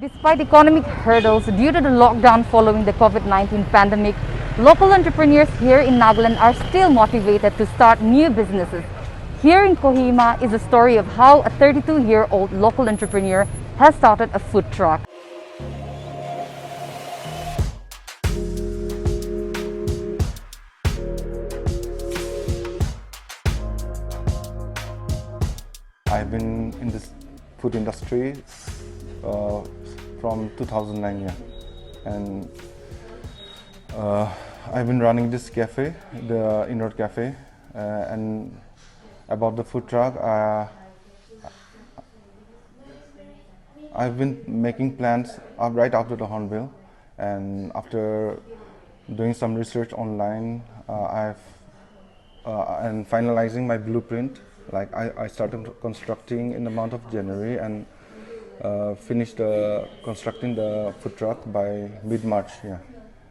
Despite economic hurdles due to the lockdown following the COVID-19 pandemic, local entrepreneurs here in Nagaland are still motivated to start new businesses. Here in Kohima is a story of how a 32-year-old local entrepreneur has started a food truck. I've been in this food industry from 2009, yeah. And I've been running this cafe, the indoor cafe, and about the food truck, I've been making plans right after the Hornbill, and after doing some research online, and finalizing my blueprint. Like I started constructing in the month of January and finished constructing the food truck by mid-March. Yeah,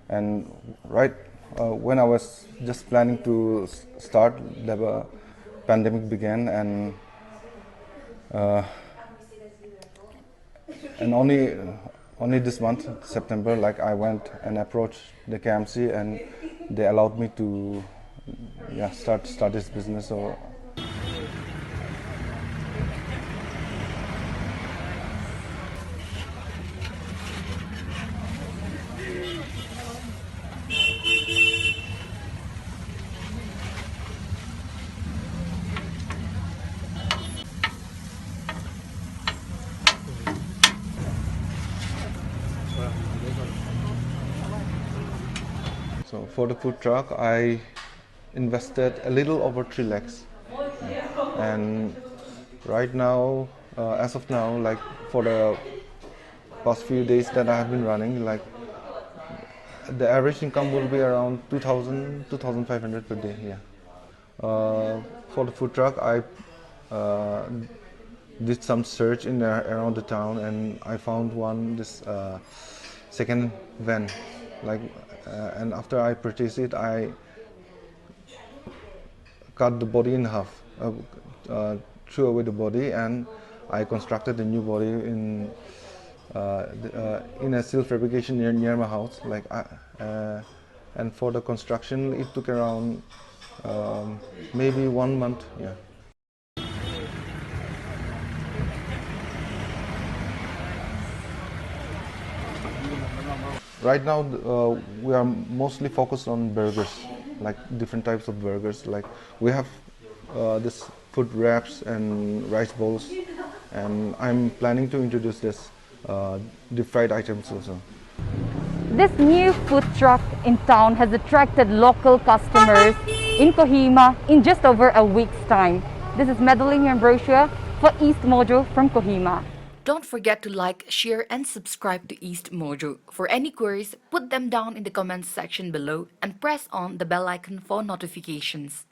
and when I was just planning to start, the pandemic began, and only this month, September, like I went and approached the KMC, and they allowed me to start this business. So. So for the food truck, I invested a little over 3 lakhs, and right now, as of now, like for the past few days that I have been running, like the average income will be around 2,000, 2,500 per day. Yeah. For the food truck, I did some search in around the town, and I found this second van, and after I purchased it, I cut the body in half, threw away the body, and I constructed a new body in a steel fabrication near my house. And for the construction, it took around maybe 1 month. Yeah. Right now, we are mostly focused on burgers, like different types of burgers. Like we have this food wraps and rice bowls, and I'm planning to introduce this deep fried items also. This new food truck in town has attracted local customers in Kohima in just over a week's time. This is Madeline Ambrosia for East Mojo from Kohima. Don't forget to like, share, and subscribe to East Mojo. For any queries, put them down in the comments section below and press on the bell icon for notifications.